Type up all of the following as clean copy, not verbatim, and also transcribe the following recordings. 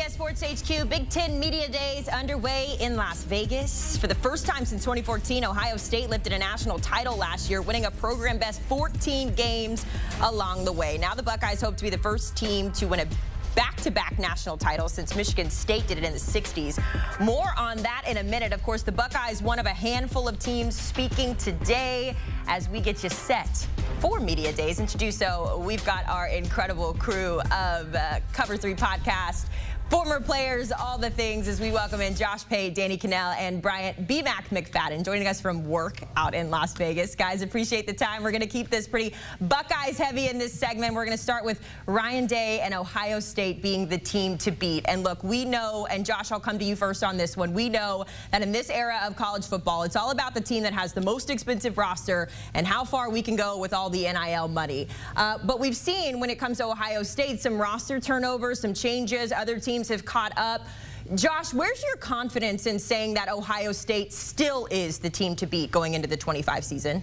CBS Sports HQ, Big Ten Media Days underway in Las Vegas. For the first time since 2014, Ohio State lifted a national title last year, winning a program best 14 games along the way. Now the Buckeyes hope to be the first team to win a back-to-back national titles since Michigan State did it in the 60s. More on that in a minute. Of course, the Buckeyes, one of a handful of teams speaking today as we get you set for Media Days. And to do so, we've got our incredible crew of Cover 3 podcast, former players, all the things, as we welcome in Josh Pate, Danny Kanell, and Bryant McFadden joining us from work out in Las Vegas. Guys, appreciate the time. We're going to keep this pretty Buckeyes heavy in this segment. We're going to start with Ryan Day and Ohio State being the team to beat. And look, we know, and Josh, I'll come to you first on this one. We know that in this era of college football, it's all about the team that has the most expensive roster and how far we can go with all the NIL money. But we've seen when it comes to Ohio State, some roster turnover, some changes, other teams have caught up. Josh, where's your confidence in saying that Ohio State still is the team to beat going into the 25 season?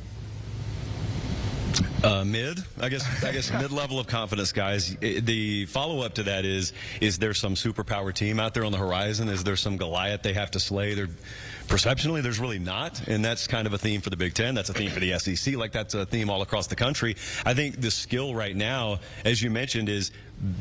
Mid, I guess mid-level of confidence, guys. The follow-up to that is there some superpower team out there on the horizon? Is there some Goliath they have to slay? Perceptionally, there's really not, and that's kind of a theme for the Big Ten. That's a theme for the SEC. Like, that's a theme all across the country. I think the skill right now, as you mentioned, is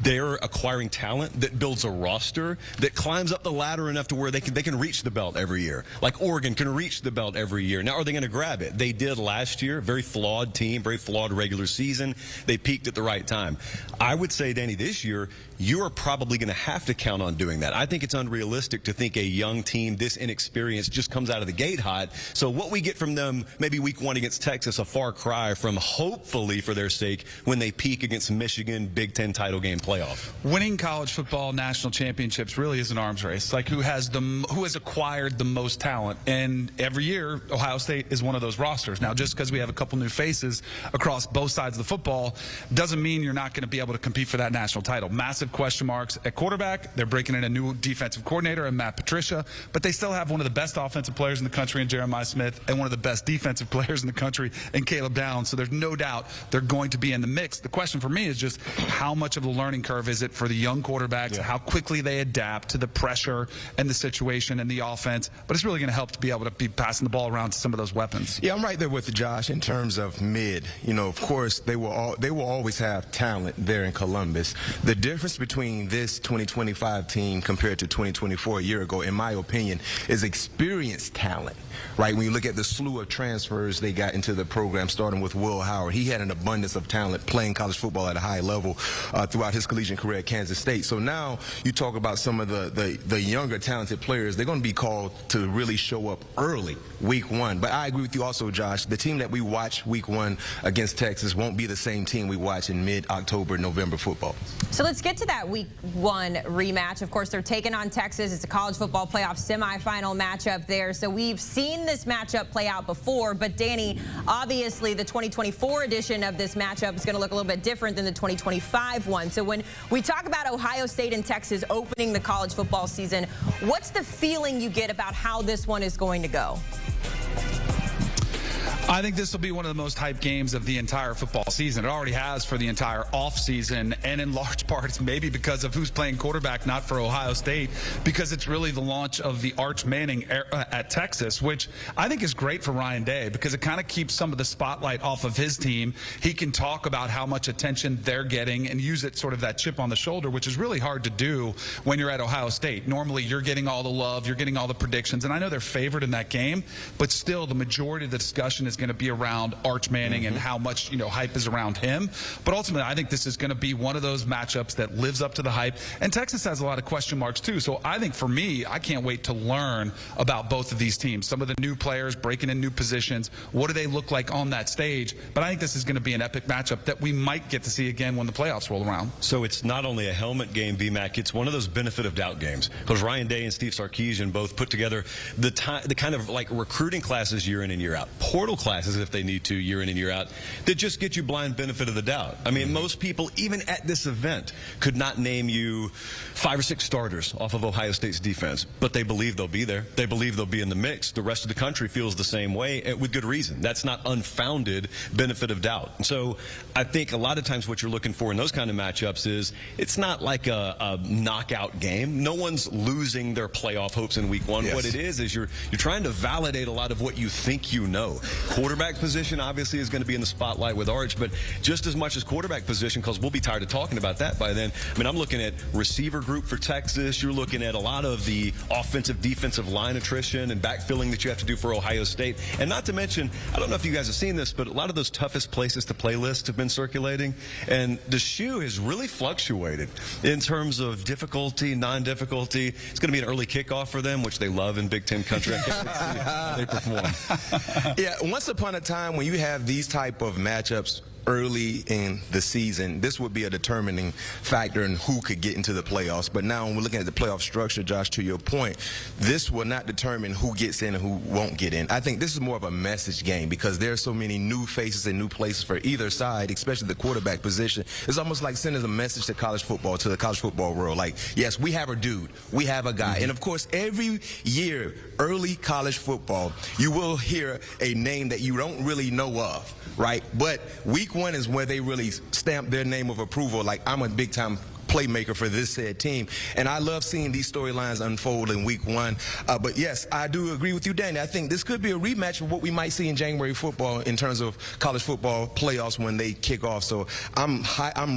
they're acquiring talent that builds a roster that climbs up the ladder enough to where they can reach the belt every year. Like Oregon can reach the belt every year. Now, are they going to grab it? They did last year. Very flawed team, very flawed regular season. They peaked at the right time. I would say, Danny, this year, you are probably going to have to count on doing that. I think it's unrealistic to think a young team this inexperienced just comes out of the gate hot. So what we get from them, maybe week 1 against Texas, a far cry from hopefully for their sake when they peak against Michigan Big Ten title game playoff. Winning college football national championships really is an arms race. Like who has acquired the most talent, and every year Ohio State is one of those rosters. Now, just because we have a couple new faces across both sides of the football doesn't mean you're not going to be able to compete for that national title. Massive question marks at quarterback. They're breaking in a new defensive coordinator in Matt Patricia, but they still have one of the best offensive players in the country in Jeremiah Smith and one of the best defensive players in the country in Caleb Downs. So there's no doubt they're going to be in the mix. The question for me is just how much of a learning curve is it for the young quarterbacks, how quickly they adapt to the pressure and the situation and the offense. But it's really going to help to be able to be passing the ball around to some of those weapons. Yeah, I'm right there with Josh in terms of mid. You know, of course, they will always have talent there in Columbus. The difference between this 2025 team compared to 2024 a year ago, in my opinion, is experienced talent, right? When you look at the slew of transfers they got into the program, starting with Will Howard, he had an abundance of talent playing college football at a high level throughout his collegiate career at Kansas State. So now you talk about some of the younger talented players. They're going to be called to really show up early, week 1. But I agree with you also, Josh. The team that we watch week 1 against Texas won't be the same team we watch in mid-October, November football. So let's get to that week 1 rematch. Of course, they're taking on Texas. It's a college football playoff semifinal matchup there. So we've seen this matchup play out before, but Danny, obviously the 2024 edition of this matchup is going to look a little bit different than the 2025 one. So when we talk about Ohio State and Texas opening the college football season, what's the feeling you get about how this one is going to go? I think this will be one of the most hyped games of the entire football season. It already has for the entire offseason, and in large part it's maybe because of who's playing quarterback, not for Ohio State, because it's really the launch of the Arch Manning era at Texas, which I think is great for Ryan Day because it kind of keeps some of the spotlight off of his team. He can talk about how much attention they're getting and use it sort of that chip on the shoulder, which is really hard to do when you're at Ohio State. Normally you're getting all the love, you're getting all the predictions, and I know they're favored in that game, but still the majority of the discussion is going to be around Arch Manning and how much hype is around him. But ultimately, I think this is going to be one of those matchups that lives up to the hype. And Texas has a lot of question marks too. So I think for me, I can't wait to learn about both of these teams. Some of the new players breaking in new positions. What do they look like on that stage? But I think this is going to be an epic matchup that we might get to see again when the playoffs roll around. So it's not only a helmet game, VMAC, it's one of those benefit of doubt games. Because Ryan Day and Steve Sarkisian both put together the kind of like recruiting classes year in and year out. Portal classes if they need to year in and year out that just get you blind benefit of the doubt. I mean, most people, even at this event, could not name you 5 or 6 starters off of Ohio State's defense, but they believe they'll be there. They believe they'll be in the mix. The rest of the country feels the same way, and with good reason. That's not unfounded benefit of doubt. And so I think a lot of times what you're looking for in those kind of matchups is it's not like a knockout game. No one's losing their playoff hopes in week 1. Yes. What it is you're trying to validate a lot of what you think you know. Quarterback position obviously is going to be in the spotlight with Arch, but just as much as quarterback position, because we'll be tired of talking about that by then. I mean, I'm looking at receiver group for Texas. You're looking at a lot of the offensive, defensive line attrition and backfilling that you have to do for Ohio State. And not to mention, I don't know if you guys have seen this, but a lot of those toughest places to play lists have been circulating. And the shoe has really fluctuated in terms of difficulty, non-difficulty. It's going to be an early kickoff for them, which they love in Big Ten country. I can't wait to see how they perform. Yeah, once upon a time when you have these type of matchups early in the season, this would be a determining factor in who could get into the playoffs. But now when we're looking at the playoff structure, Josh, to your point, this will not determine who gets in and who won't get in. I think this is more of a message game because there are so many new faces and new places for either side, especially the quarterback position. It's almost like sending a message to college football, to the college football world. Like, yes, we have a dude, we have a guy. And of course, every year, early college football, you will hear a name that you don't really know of, right? But week 1 is where they really stamp their name of approval, like I'm a big-time playmaker for this said team. And I love seeing these storylines unfold in week 1. But yes, I do agree with you, Danny. I think this could be a rematch of what we might see in January football in terms of college football playoffs when they kick off. So I'm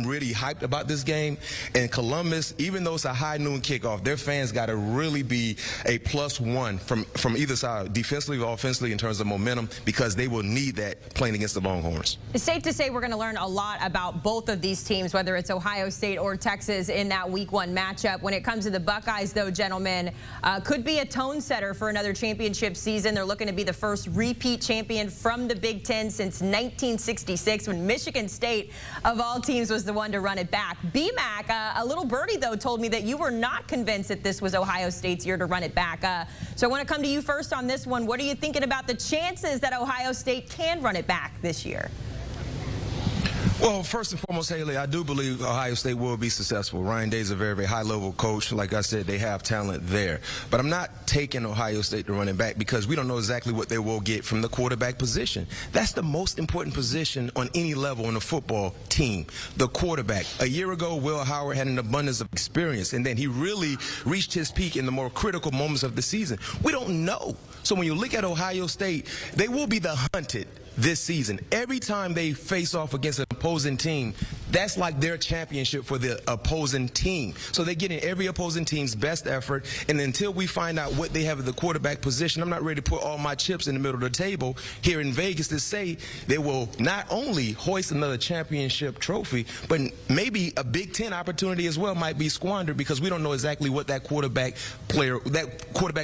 really hyped about this game. And Columbus, even though it's a high noon kickoff, their fans got to really be a +1 from either side, defensively or offensively, in terms of momentum, because they will need that playing against the Longhorns. It's safe to say we're going to learn a lot about both of these teams, whether it's Ohio State or Texas, in that week 1 matchup. When it comes to the Buckeyes, though, gentlemen, could be a tone setter for another championship season. They're looking to be the first repeat champion from the Big Ten since 1966, when Michigan State, of all teams, was the one to run it back. BMAC, a little birdie, though, told me that you were not convinced that this was Ohio State's year to run it back. So I want to come to you first on this one. What are you thinking about the chances that Ohio State can run it back this year? Well, first and foremost, Haley, I do believe Ohio State will be successful. Ryan Day's a very, very high-level coach. Like I said, they have talent there. But I'm not taking Ohio State to run it back because we don't know exactly what they will get from the quarterback position. That's the most important position on any level in a football team, the quarterback. A year ago, Will Howard had an abundance of experience, and then he really reached his peak in the more critical moments of the season. We don't know. So when you look at Ohio State, they will be the hunted this season. Every time they face off against an opposing team, that's like their championship for the opposing team. So they're getting every opposing team's best effort, and until we find out what they have at the quarterback position, I'm not ready to put all my chips in the middle of the table here in Vegas to say they will not only hoist another championship trophy, but maybe a Big Ten opportunity as well might be squandered because we don't know exactly what that quarterback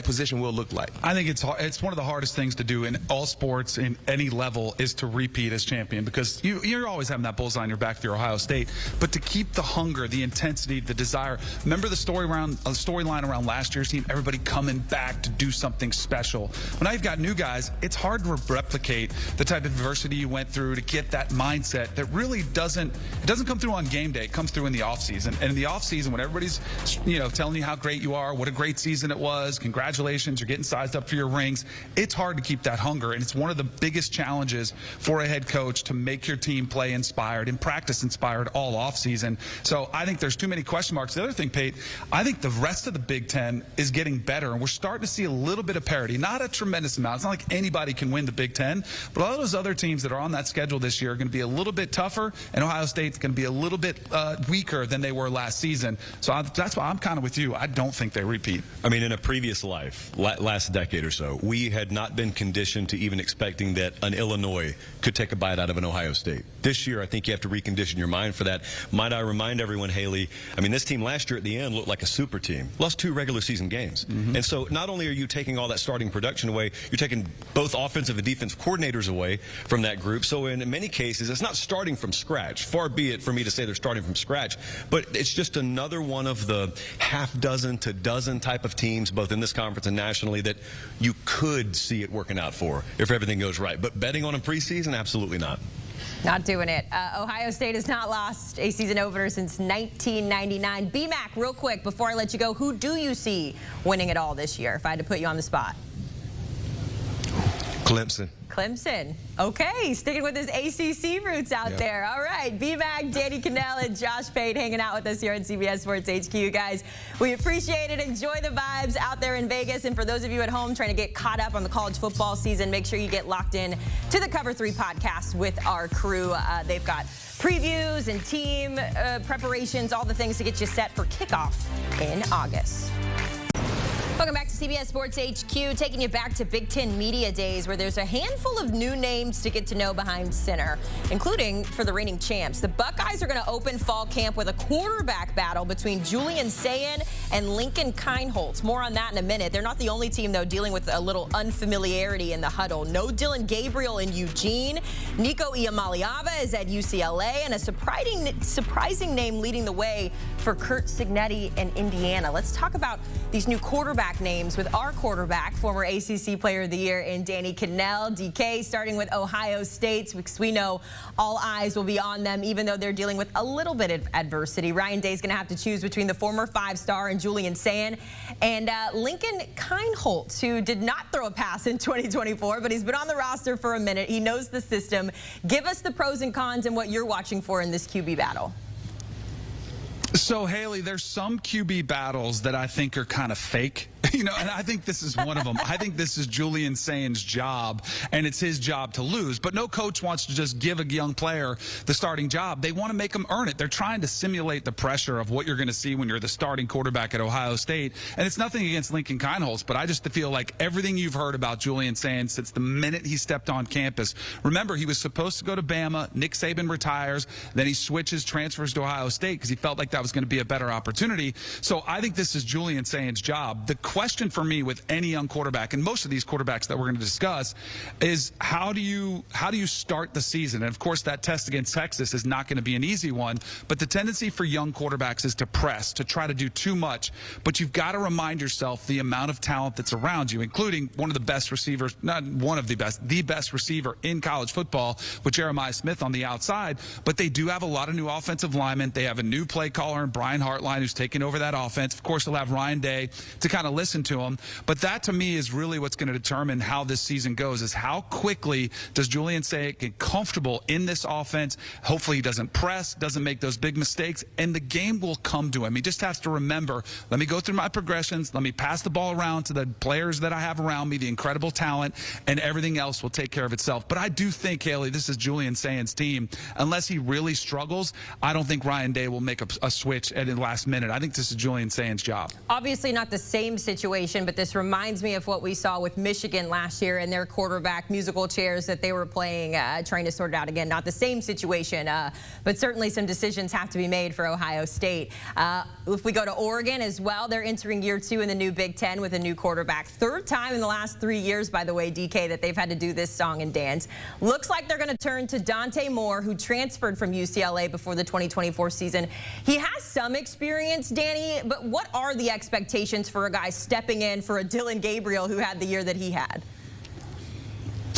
position will look like. I think it's one of the hardest things to do in all sports in any level is to repeat as champion, because you're always having that bullseye on your back with your Ohio State, but to keep the hunger, the intensity, the desire. Remember the storyline around last year's team, everybody coming back to do something special. When I've got new guys, it's hard to replicate the type of adversity you went through to get that mindset that really doesn't come through on game day. It comes through in the offseason. And in the offseason, when everybody's telling you how great you are, what a great season it was, congratulations, you're getting sized up for your rings, it's hard to keep that hunger. And it's one of the biggest challenges for a head coach to make your team play inspired and practice inspired all offseason. So I think there's too many question marks. The other thing, Pate, I think the rest of the Big Ten is getting better, and we're starting to see a little bit of parity. Not a tremendous amount. It's not like anybody can win the Big Ten, but a lot of those other teams that are on that schedule this year are going to be a little bit tougher, and Ohio State's going to be a little bit weaker than they were last season. So that's why I'm kind of with you. I don't think they repeat. I mean, in a previous life, last decade or so, we had not been conditioned to even expecting that an Illinois could take a bite out of an Ohio State. This year, I think you have to recondition your mind for that. Might I remind everyone, Haley, I mean, this team last year at the end looked like a super team. Lost 2 regular season games. And so not only are you taking all that starting production away, you're taking both offensive and defensive coordinators away from that group. So in many cases, it's not starting from scratch. Far be it for me to say they're starting from scratch, but it's just another one of the half dozen to dozen type of teams, both in this conference and nationally, that you could see it working out for if everything goes right. But betting on a preseason, absolutely not. Not doing it. Ohio State has not lost a season opener since 1999. BMAC, real quick, before I let you go, who do you see winning it all this year, if I had to put you on the spot? Clemson. Clemson. Okay, sticking with his ACC roots out there. All right, BMAC, Danny Kanell, and Josh Pate hanging out with us here on CBS Sports HQ. Guys, we appreciate it. Enjoy the vibes out there in Vegas. And for those of you at home trying to get caught up on the college football season, make sure you get locked in to the Cover 3 podcast with our crew. They've got previews and team preparations, all the things to get you set for kickoff in August. Welcome back to CBS Sports HQ, taking you back to Big Ten Media Days, where there's a handful of new names to get to know behind center, including for the reigning champs. The Buckeyes are going to open fall camp with a quarterback battle between Julian Sayin and Lincoln Kienholz. More on that in a minute. They're not the only team, though, dealing with a little unfamiliarity in the huddle. No Dylan Gabriel in Eugene. Nico Iamaleava is at UCLA, and a surprising name leading the way for Curt Cignetti in Indiana. Let's talk about these new quarterback names with our quarterback, former ACC Player of the Year in Danny Kanell. DK, starting with Ohio State, because we know all eyes will be on them, even though they're dealing with a little bit of adversity. Ryan Day's going to have to choose between the former 5-star and Julian Sayin and Lincoln Kienholz, who did not throw a pass in 2024, but he's been on the roster for a minute. He knows the system. Give us the pros and cons and what you're watching for in this QB battle. So, Haley, there's some QB battles that I think are kind of fake. And I think this is one of them. I think this is Julian Sayin's job, and it's his job to lose. But no coach wants to just give a young player the starting job. They want to make him earn it. They're trying to simulate the pressure of what you're going to see when you're the starting quarterback at Ohio State. And it's nothing against Lincoln Kienholz, but I just feel like everything you've heard about Julian Sayin since the minute he stepped on campus. Remember, he was supposed to go to Bama. Nick Saban retires. Then he transfers to Ohio State because he felt like that was going to be a better opportunity. So I think this is Julian Sayin's job. The question for me with any young quarterback, and most of these quarterbacks that we're going to discuss, is how do you start the season? And of course, that test against Texas is not going to be an easy one, but the tendency for young quarterbacks is to press, to try to do too much. But you've got to remind yourself the amount of talent that's around you, including one of the best receivers, not one of the best receiver in college football with Jeremiah Smith on the outside. But they do have a lot of new offensive linemen. They have a new play caller in Brian Hartline, who's taking over that offense. Of course, they'll have Ryan Day to kind of listen to him. But that, to me, is really what's going to determine how this season goes, is how quickly does Julian Sayin get comfortable in this offense. Hopefully he doesn't press, doesn't make those big mistakes, and the game will come to him. He just has to remember, let me go through my progressions, let me pass the ball around to the players that I have around me, the incredible talent, and everything else will take care of itself. But I do think, Haley, this is Julian Sayin's team. Unless he really struggles, I don't think Ryan Day will make a switch at the last minute. I think this is Julian Sayin's job. Obviously not the same situation, but this reminds me of what we saw with Michigan last year and their quarterback musical chairs that they were playing, trying to sort it out. Again, not the same situation, but certainly some decisions have to be made for Ohio State. If we go to Oregon as well, they're entering year 2 in the new Big Ten with a new quarterback. Third time in the last 3 years, by the way, DK, that they've had to do this song and dance. Looks like they're going to turn to Dante Moore, who transferred from UCLA before the 2024 season. He has some experience, Danny, but what are the expectations for a guy stepping in for a Dylan Gabriel who had the year that he had?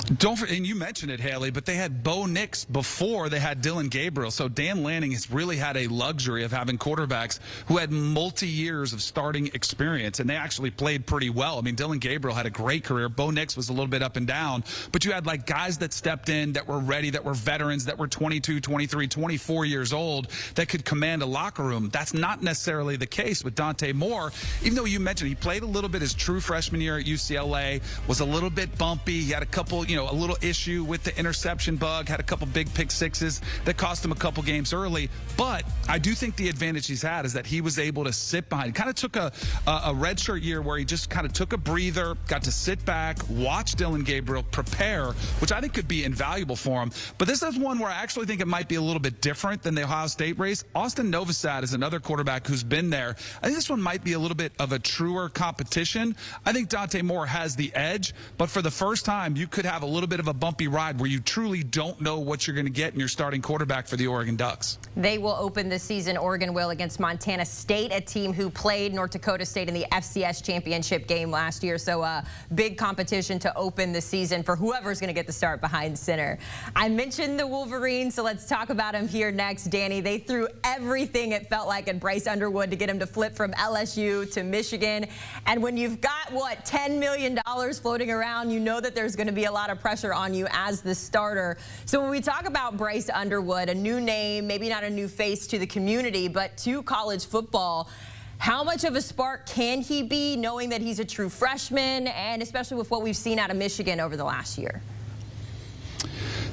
And you mentioned it, Haley, but they had Bo Nix before they had Dylan Gabriel. So Dan Lanning has really had a luxury of having quarterbacks who had multi-years of starting experience, and they actually played pretty well. I mean, Dylan Gabriel had a great career. Bo Nix was a little bit up and down, but you had like guys that stepped in that were ready, that were veterans, that were 22, 23, 24 years old, that could command a locker room. That's not necessarily the case with Dante Moore, even though you mentioned he played a little bit his true freshman year at UCLA, was a little bit bumpy. He had a couple, a little issue with the interception bug, had a couple big pick sixes that cost him a couple games early. But I do think the advantage he's had is that he was able to sit behind. Kind of took a redshirt year where he just kind of took a breather, got to sit back, watch Dylan Gabriel prepare, which I think could be invaluable for him. But this is one where I actually think it might be a little bit different than the Ohio State race. Austin Novosad is another quarterback who's been there. I think this one might be a little bit of a truer competition. I think Dante Moore has the edge, but for the first time, you could have a little bit of a bumpy ride where you truly don't know what you're going to get in your starting quarterback for the Oregon Ducks. They will open the season, Oregon will, against Montana State, a team who played North Dakota State in the FCS championship game last year. So big competition to open the season for whoever's going to get the start behind center. I mentioned the Wolverines, so let's talk about them here next. Danny, they threw everything it felt like at Bryce Underwood to get him to flip from LSU to Michigan. And when you've got, what, $10 million floating around, you know that there's going to be a lot of pressure on you as the starter. So when we talk about Bryce Underwood, a new name, maybe not a new face to the community, but to college football, how much of a spark can he be, knowing that he's a true freshman, and especially with what we've seen out of Michigan over the last year?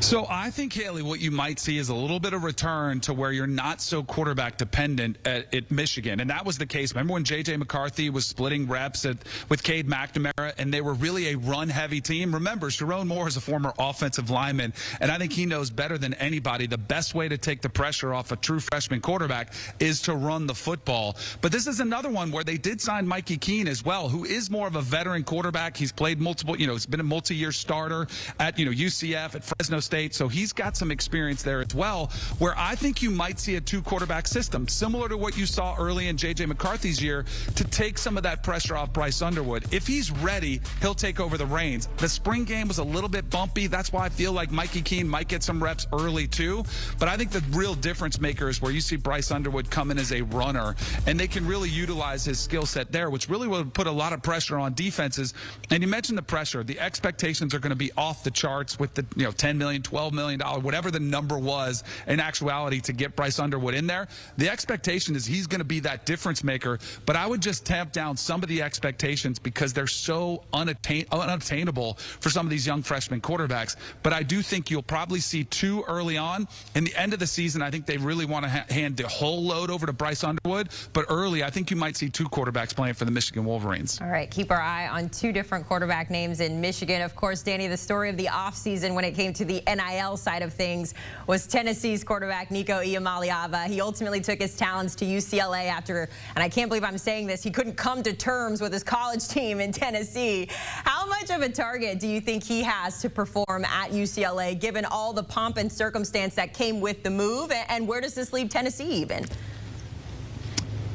So I think, Haley, what you might see is a little bit of return to where you're not so quarterback dependent at Michigan. And that was the case. Remember when J.J. McCarthy was splitting reps with Cade McNamara, and they were really a run-heavy team? Remember, Sharon Moore is a former offensive lineman, and I think he knows better than anybody the best way to take the pressure off a true freshman quarterback is to run the football. But this is another one where they did sign Mikey Keene as well, who is more of a veteran quarterback. He's played multiple, he's been a multi-year starter at, UCF, at Fresno State. So he's got some experience there as well, where I think you might see a two-quarterback system, similar to what you saw early in J.J. McCarthy's year, to take some of that pressure off Bryce Underwood. If he's ready, he'll take over the reins. The spring game was a little bit bumpy. That's why I feel like Mikey Keene might get some reps early too. But I think the real difference maker is where you see Bryce Underwood come in as a runner, and they can really utilize his skill set there, which really will put a lot of pressure on defenses. And you mentioned the pressure. The expectations are going to be off the charts with the $10 million, $12 million, whatever the number was in actuality to get Bryce Underwood in there. The expectation is he's going to be that difference maker, but I would just tamp down some of the expectations because they're so unattainable for some of these young freshman quarterbacks. But I do think you'll probably see two early on. In the end of the season, I think they really want to hand the whole load over to Bryce Underwood, but early, I think you might see two quarterbacks playing for the Michigan Wolverines. All right, keep our eye on two different quarterback names in Michigan. Of course, Danny, the story of the offseason when it came to the NIL side of things was Tennessee's quarterback Nico Iamaleava. He ultimately took his talents to UCLA after, and I can't believe I'm saying this, he couldn't come to terms with his college team in Tennessee. How much of a target do you think he has to perform at UCLA, given all the pomp and circumstance that came with the move, and where does this leave Tennessee even?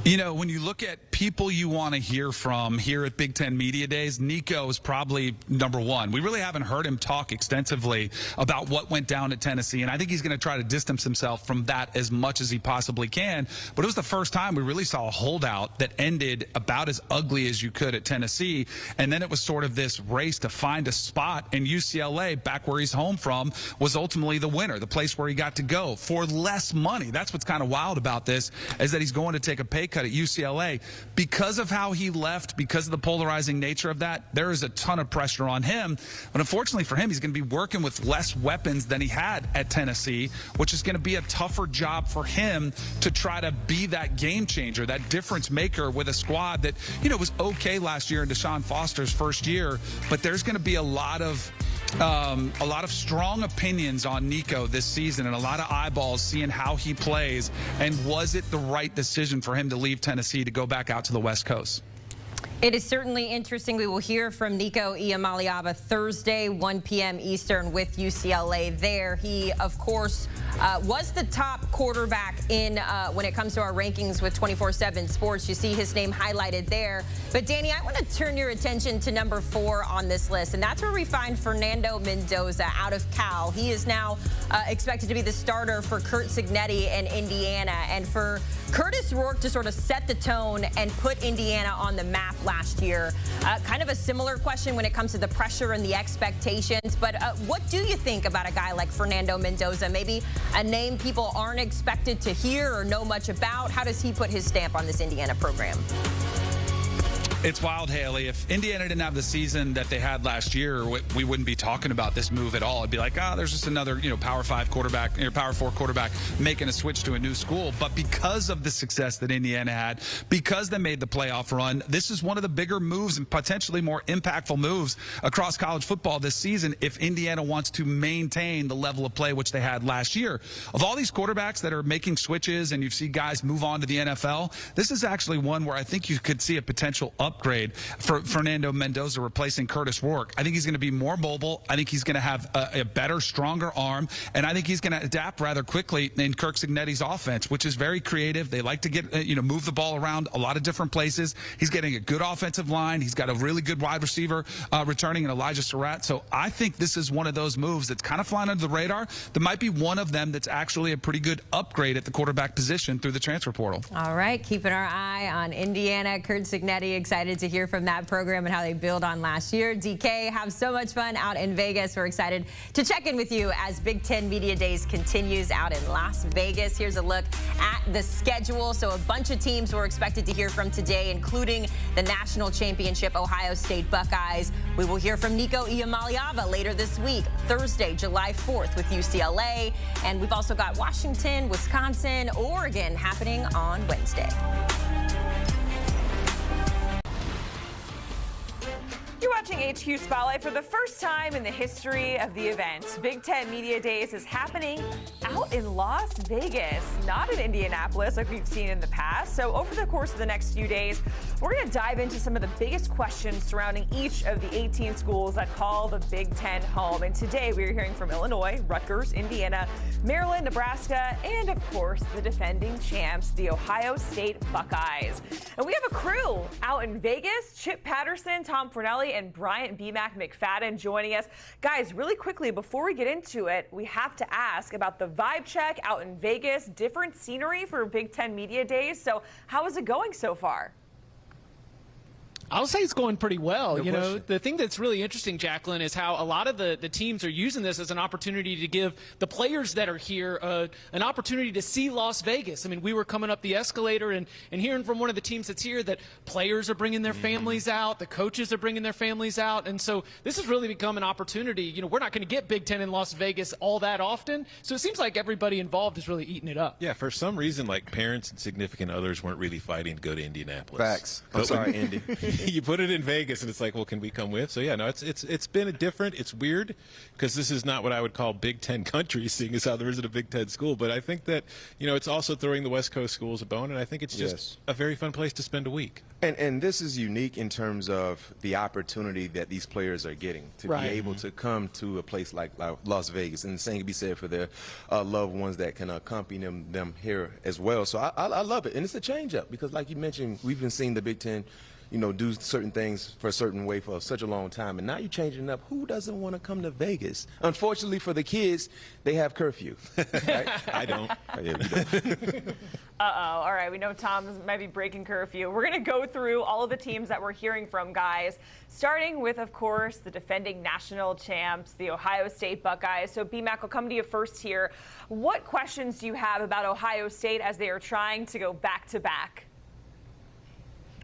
When you look at people you want to hear from here at Big Ten Media Days, Nico is probably number one. We really haven't heard him talk extensively about what went down at Tennessee, and I think he's going to try to distance himself from that as much as he possibly can. But it was the first time we really saw a holdout that ended about as ugly as you could at Tennessee, and then it was sort of this race to find a spot, and UCLA, back where he's home from, was ultimately the winner, the place where he got to go for less money. That's what's kind of wild about this, is that he's going to take a pay cut at UCLA. Because of how he left, because of the polarizing nature of that, there is a ton of pressure on him. But unfortunately for him, he's going to be working with less weapons than he had at Tennessee, which is going to be a tougher job for him to try to be that game changer, that difference maker with a squad that, was okay last year in Deshaun Foster's first year. But there's going to be a lot of strong opinions on Nico this season and a lot of eyeballs seeing how he plays, and was it the right decision for him to leave Tennessee to go back out to the West Coast? It is certainly interesting. We will hear from Nico Iamaleava Thursday, 1 p.m. Eastern with UCLA there. He, of course, was the top quarterback in when it comes to our rankings with 24/7 Sports. You see his name highlighted there. But, Danny, I want to turn your attention to number 4 on this list, and that's where we find Fernando Mendoza out of Cal. He is now expected to be the starter for Curt Cignetti in Indiana, and for Curtis Rourke to sort of set the tone and put Indiana on the map last year. Kind of a similar question when it comes to the pressure and the expectations, but what do you think about a guy like Fernando Mendoza? Maybe a name people aren't expected to hear or know much about. How does he put his stamp on this Indiana program? It's wild, Haley. If Indiana didn't have the season that they had last year, we wouldn't be talking about this move at all. It'd be like, there's just another, Power 5 quarterback, Power 4 quarterback making a switch to a new school. But because of the success that Indiana had, because they made the playoff run, this is one of the bigger moves and potentially more impactful moves across college football this season if Indiana wants to maintain the level of play which they had last year. Of all these quarterbacks that are making switches and you see guys move on to the NFL, this is actually one where I think you could see a potential upgrade for Fernando Mendoza replacing Curtis Rourke. I think he's going to be more mobile. I think he's going to have a better, stronger arm, and I think he's going to adapt rather quickly in Kirk Cignetti's offense, which is very creative. They like to get move the ball around a lot of different places. He's getting a good offensive line. He's got a really good wide receiver returning in Elijah Surratt. So I think this is one of those moves that's kind of flying under the radar. There might be one of them that's actually a pretty good upgrade at the quarterback position through the transfer portal. All right, keeping our eye on Indiana. Kurt Cignetti, excited to hear from that program and how they build on last year. DK, have so much fun out in Vegas. We're excited to check in with you as Big Ten Media Days continues out in Las Vegas. Here's a look at the schedule. So a bunch of teams we're expected to hear from today, including the national championship Ohio State Buckeyes. We will hear from Nico Iamaleava later this week, Thursday, July 4th with UCLA. And we've also got Washington, Wisconsin, Oregon happening on Wednesday. You're watching HQ Spotlight for the first time in the history of the event. Big Ten Media Days is happening out in Las Vegas, not in Indianapolis like we've seen in the past. So over the course of the next few days, we're going to dive into some of the biggest questions surrounding each of the 18 schools that call the Big Ten home. And today we're hearing from Illinois, Rutgers, Indiana, Maryland, Nebraska, and of course the defending champs, the Ohio State Buckeyes. And we have a crew out in Vegas. Chip Patterson, Tom Fornelli, and Bryant McFadden joining us. Guys, really quickly, before we get into it, we have to ask about the vibe check out in Vegas, different scenery for Big Ten Media Days. So how is it going so far? I'll say it's going pretty well. The thing that's really interesting, Jacqueline, is how a lot of the teams are using this as an opportunity to give the players that are here an opportunity to see Las Vegas. I mean, we were coming up the escalator and hearing from one of the teams that's here that players are bringing their families out, the coaches are bringing their families out, and so this has really become an opportunity. We're not going to get Big Ten in Las Vegas all that often, so it seems like everybody involved is really eating it up. Yeah, for some reason, like parents and significant others weren't really fighting to go to Indianapolis. Facts. I'm sorry, Indy. You put it in Vegas, and it's like, well, can we come with? So yeah, no, it's been a different. It's weird because this is not what I would call Big Ten country, seeing as how there isn't a Big Ten school. But I think that it's also throwing the West Coast schools a bone, and I think it's just a very fun place to spend a week. And this is unique in terms of the opportunity that these players are getting to be able to come to a place like Las Vegas, and the same can be said for their loved ones that can accompany them here as well. So I love it, and it's a change up because, like you mentioned, we've been seeing the Big Ten do certain things for a certain way for such a long time. And now you're changing up. Who doesn't want to come to Vegas? Unfortunately for the kids, they have curfew. Right? I don't. Yeah, you don't. Uh-oh. All right. We know Tom might be breaking curfew. We're going to go through all of the teams that we're hearing from, guys, starting with, of course, the defending national champs, the Ohio State Buckeyes. So, B-Mac, I'll come to you first here. What questions do you have about Ohio State as they are trying to go back-to-back?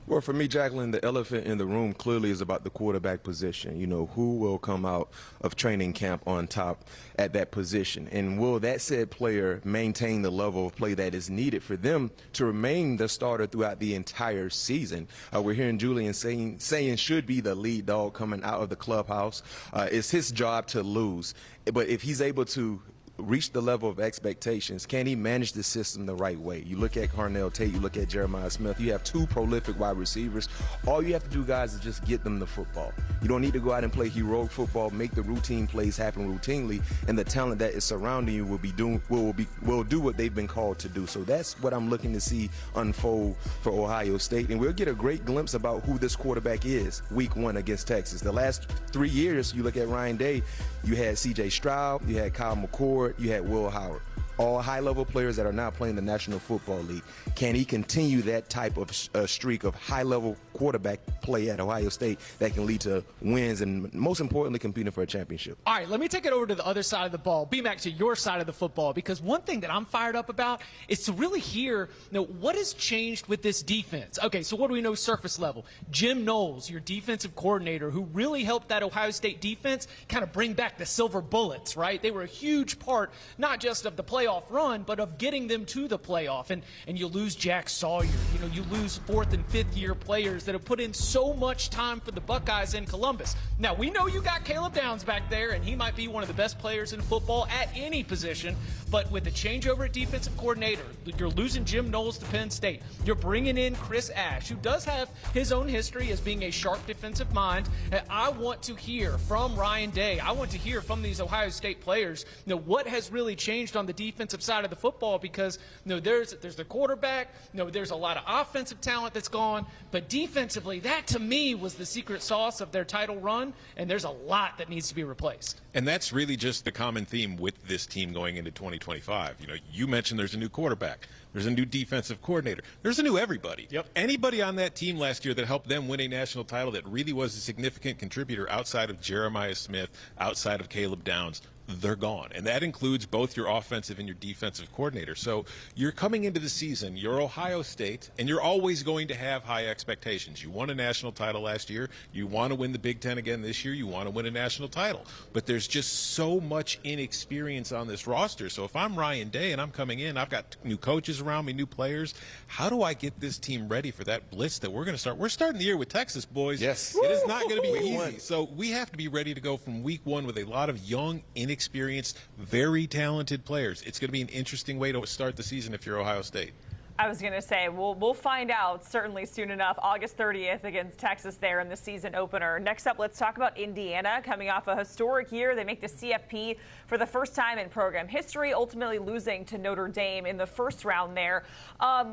Well, for me, Jacqueline, the elephant in the room clearly is about the quarterback position. Who will come out of training camp on top at that position? And will that said player maintain the level of play that is needed for them to remain the starter throughout the entire season? We're hearing Julian saying should be the lead dog coming out of the clubhouse. It's his job to lose. But if he's able to reach the level of expectations, can he manage the system the right way? You look at Kanell, Tate, you look at Jeremiah Smith, you have two prolific wide receivers. All you have to do, guys, is just get them the football. You don't need to go out and play heroic football, make the routine plays happen routinely, and the talent that is surrounding you will do what they've been called to do. So that's what I'm looking to see unfold for Ohio State, and we'll get a great glimpse about who this quarterback is week 1 against Texas. The last 3 years, you look at Ryan Day, you had C.J. Stroud, you had Kyle McCord, you had Will Howard. all high-level players that are now playing the National Football League. Can he continue that type of streak of high-level quarterback play at Ohio State that can lead to wins and, most importantly, competing for a championship? All right, let me take it over to the other side of the ball, B-Mac, to your side of the football, because one thing that I'm fired up about is to really hear, what has changed with this defense. Okay, so what do we know surface level? Jim Knowles, your defensive coordinator, who really helped that Ohio State defense kind of bring back the silver bullets, right? They were a huge part, not just of the playoff run, but of getting them to the playoff. And you lose Jack Sawyer. You lose 4th and 5th year players that have put in so much time for the Buckeyes in Columbus. Now, we know you got Caleb Downs back there, and he might be one of the best players in football at any position, but with the changeover at defensive coordinator, you're losing Jim Knowles to Penn State. You're bringing in Chris Ash, who does have his own history as being a sharp defensive mind. And I want to hear from Ryan Day. I want to hear from these Ohio State players, what has really changed on the defensive side of the football, because there's the quarterback, there's a lot of offensive talent that's gone, but defensively, that to me was the secret sauce of their title run, and there's a lot that needs to be replaced. And that's really just the common theme with this team going into 2025. You mentioned there's a new quarterback. There's a new defensive coordinator. There's a new everybody. Yep. Anybody on that team last year that helped them win a national title that really was a significant contributor outside of Jeremiah Smith, outside of Caleb Downs, they're gone. And that includes both your offensive and your defensive coordinator. So you're coming into the season, you're Ohio State, and you're always going to have high expectations. You won a national title last year. You want to win the Big Ten again this year. You want to win a national title. But there's just so much inexperience on this roster. So if I'm Ryan Day and I'm coming in, I've got new coaches around me, new players. How do I get this team ready for that blitz that we're going to start? We're starting the year with Texas, boys. Yes. It is not going to be easy. So we have to be ready to go from week one with a lot of young, inexperienced, very talented players. It's going to be an interesting way to start the season if you're Ohio State. I was going to say, we'll find out certainly soon enough. August 30th against Texas there in the season opener. Next up, let's talk about Indiana coming off a historic year. They make the CFP for the first time in program history, ultimately losing to Notre Dame in the first round there.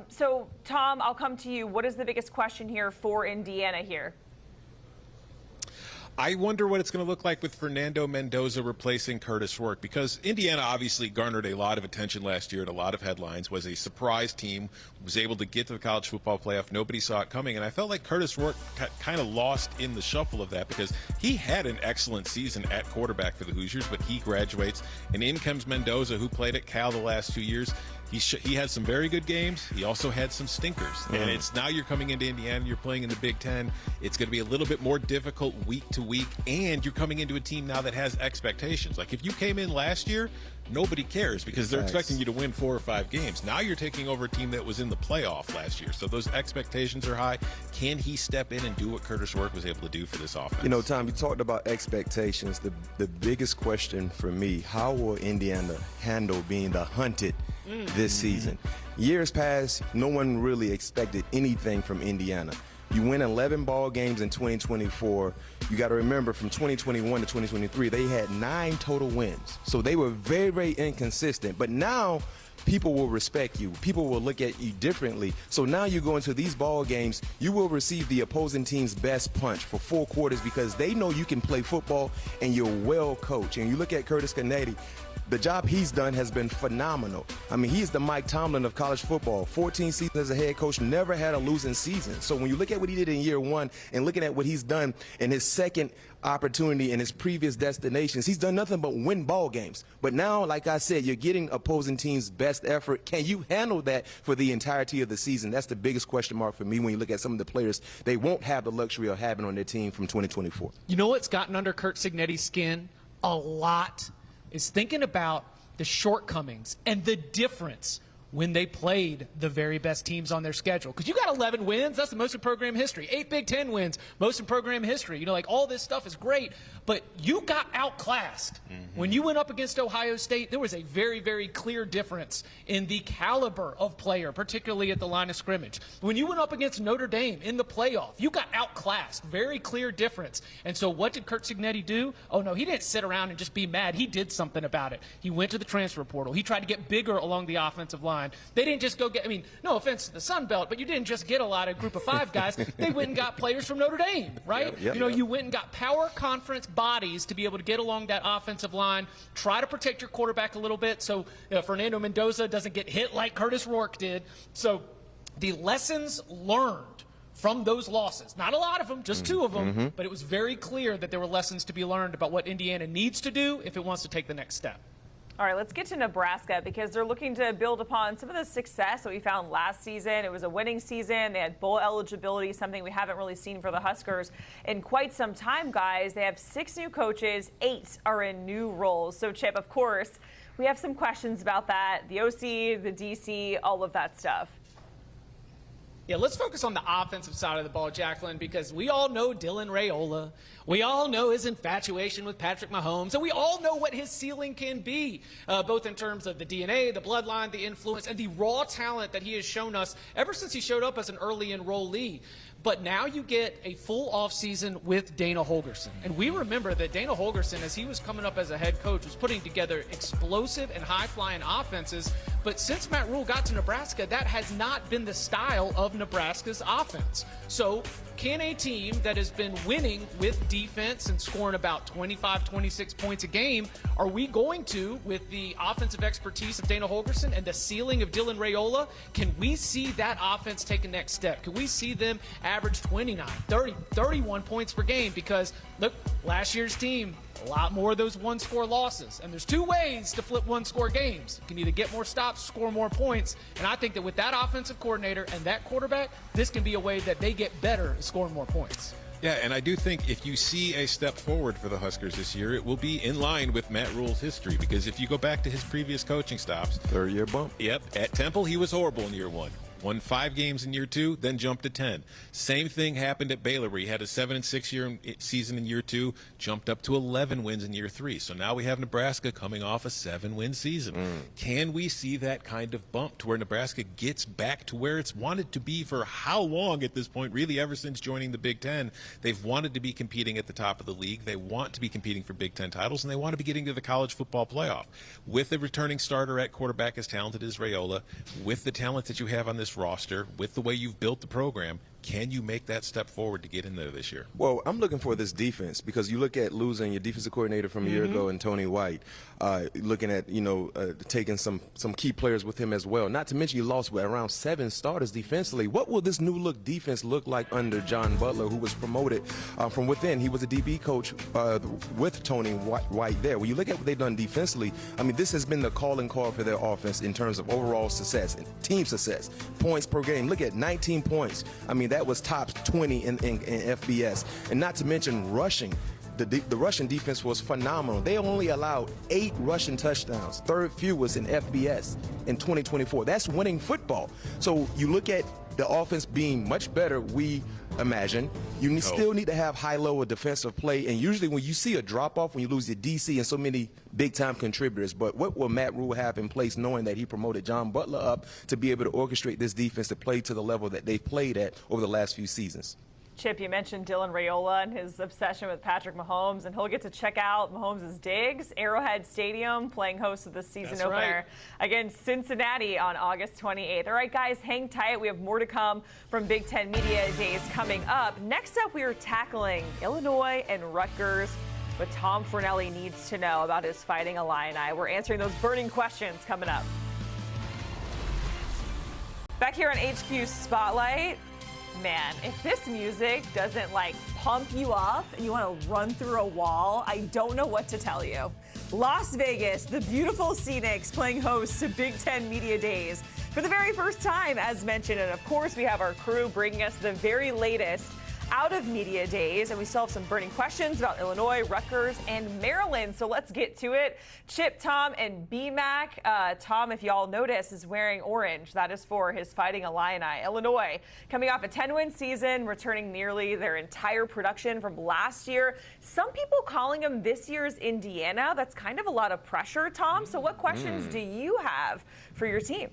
So, Tom, I'll come to you. What is the biggest question here for Indiana here? I wonder what it's going to look like with Fernando Mendoza replacing Curtis Rourke, because Indiana obviously garnered a lot of attention last year and a lot of headlines, was a surprise team, was able to get to the college football playoff. Nobody saw it coming, and I felt like Curtis Rourke kind of lost in the shuffle of that, because he had an excellent season at quarterback for the Hoosiers, but he graduates, and in comes Mendoza, who played at Cal the last 2 years. He had some very good games. He also had some stinkers. And it's now you're coming into Indiana, you're playing in the Big Ten. It's going to be a little bit more difficult week to week, and you're coming into a team now that has expectations. Like if you came in last year, nobody cares because they're expecting you to win 4 or 5 games. Now you're taking over a team that was in the playoff last year. So those expectations are high. Can he step in and do what Curtis Rourke was able to do for this offense? Tom, you talked about expectations. The biggest question for me, how will Indiana handle being the hunted this season? Years past, no one really expected anything from Indiana. You win 11 ball games in 2024. You got to remember, from 2021 to 2023, they had 9 total wins. So they were very, very inconsistent. But now people will respect you. People will look at you differently. So now you go into these ball games, you will receive the opposing team's best punch for 4 quarters because they know you can play football and you're well coached. And you look at Curtis Kanell, the job he's done has been phenomenal. I mean, he's the Mike Tomlin of college football. 14 seasons as a head coach, never had a losing season. So when you look at what he did in year 1 and looking at what he's done in his second opportunity in his previous destinations, he's done nothing but win ball games. But now, like I said, you're getting opposing teams' best effort. Can you handle that for the entirety of the season? That's the biggest question mark for me when you look at some of the players they won't have the luxury of having on their team from 2024. You know what's gotten under Curt Cignetti's skin a lot is thinking about the shortcomings and the difference when they played the very best teams on their schedule. Because you got 11 wins, that's the most in program history. 8 Big Ten wins, most in program history. Like all this stuff is great, but you got outclassed. When you went up against Ohio State, there was a very, very clear difference in the caliber of player, particularly at the line of scrimmage. When you went up against Notre Dame in the playoff, you got outclassed. Very clear difference. And so what did Curt Cignetti do? Oh no, he didn't sit around and just be mad. He did something about it. He went to the transfer portal. He tried to get bigger along the offensive line. line. They didn't just go get, I mean, no offense to the Sun Belt, but you didn't just get a lot of group of 5 guys. They went and got players from Notre Dame, right? You went and got power conference bodies to be able to get along that offensive line, try to protect your quarterback a little bit so Fernando Mendoza doesn't get hit like Curtis Rourke did. So the lessons learned from those losses, not a lot of them, just 2 of them, but it was very clear that there were lessons to be learned about what Indiana needs to do if it wants to take the next step. All right, let's get to Nebraska because they're looking to build upon some of the success that we found last season. It was a winning season. They had bowl eligibility, something we haven't really seen for the Huskers in quite some time, guys. They have 6 new coaches, 8 are in new roles. So, Chip, of course, we have some questions about that, the OC, the DC, all of that stuff. Yeah, let's focus on the offensive side of the ball, Jacqueline, because we all know Dylan Raiola. We all know his infatuation with Patrick Mahomes, and we all know what his ceiling can be, both in terms of the DNA, the bloodline, the influence, and the raw talent that he has shown us ever since he showed up as an early enrollee. But now you get a full offseason with Dana Holgorsen. And we remember that Dana Holgorsen, as he was coming up as a head coach, was putting together explosive and high-flying offenses. But since Matt Rule got to Nebraska, that has not been the style of Nebraska's offense. So can a team that has been winning with defense and scoring about 25, 26 points a game, are we going to, with the offensive expertise of Dana Holgorsen and the ceiling of Dylan Raiola, can we see that offense take a next step? Can we see them average 29, 30, 31 points per game? Because, look, last year's team, a lot more of those one-score losses. And there's 2 ways to flip one-score games. You can either get more stops, score more points. And I think that with that offensive coordinator and that quarterback, this can be a way that they get better at scoring more points. Yeah, and I do think if you see a step forward for the Huskers this year, it will be in line with Matt Rule's history. Because if you go back to his previous coaching stops. 3rd-year bump. Yep. At Temple, he was horrible in year 1. Won 5 games in year 2, then jumped to 10. Same thing happened at Baylor, where he had a 7-6 season in year 2, jumped up to 11 wins in year 3. So now we have Nebraska coming off a 7-win season. Can we see that kind of bump to where Nebraska gets back to where it's wanted to be for how long at this point? Really, ever since joining the Big Ten, they've wanted to be competing at the top of the league. They want to be competing for Big Ten titles, and they want to be getting to the college football playoff. With a returning starter at quarterback as talented as Raiola, with the talent that you have on this roster, with the way you've built the program, can you make that step forward to get in there this year? Well, I'm looking for this defense because you look at losing your defensive coordinator from a year ago and Tony White, looking at, taking some key players with him as well. Not to mention you lost around 7 starters defensively. What will this new look defense look like under John Butler, who was promoted from within? He was a DB coach with Tony White there. When you look at what they've done defensively, I mean, this has been the calling card for their offense in terms of overall success and team success, points per game. Look at 19 points. I mean, that was top 20 in FBS. And not to mention rushing. The Russian defense was phenomenal. They only allowed 8 Russian touchdowns, 3rd fewest in FBS in 2024. That's winning football. So you look at the offense being much better, we imagine. You still need to have high-level defensive play. And usually when you see a drop-off, when you lose your DC and so many big-time contributors, but what will Matt Rule have in place knowing that he promoted John Butler up to be able to orchestrate this defense to play to the level that they've played at over the last few seasons? Chip, you mentioned Dylan Raiola and his obsession with Patrick Mahomes, and he'll get to check out Mahomes' digs, Arrowhead Stadium, playing host of the season opener against Cincinnati on August 28th. All right, guys, hang tight. We have more to come from Big Ten Media Days coming up. Next up, we are tackling Illinois and Rutgers, what Tom Fornelli needs to know about his Fighting Illini. We're answering those burning questions coming up. Back here on HQ Spotlight. Man, if this music doesn't pump you up and you want to run through a wall, I don't know what to tell you. Las Vegas, the beautiful Scenics playing host to Big Ten Media Days for the very first time, as mentioned. And of course, we have our crew bringing us the very latest out of Media Days, and we still have some burning questions about Illinois, Rutgers, and Maryland. So let's get to it. Chip, Tom, and B-Mac. Tom, if y'all notice, is wearing orange. That is for his Fighting Illini. Illinois, coming off a 10-win season, returning nearly their entire production from last year. Some people calling them this year's Indiana. That's kind of a lot of pressure, Tom. So what questions do you have for your team?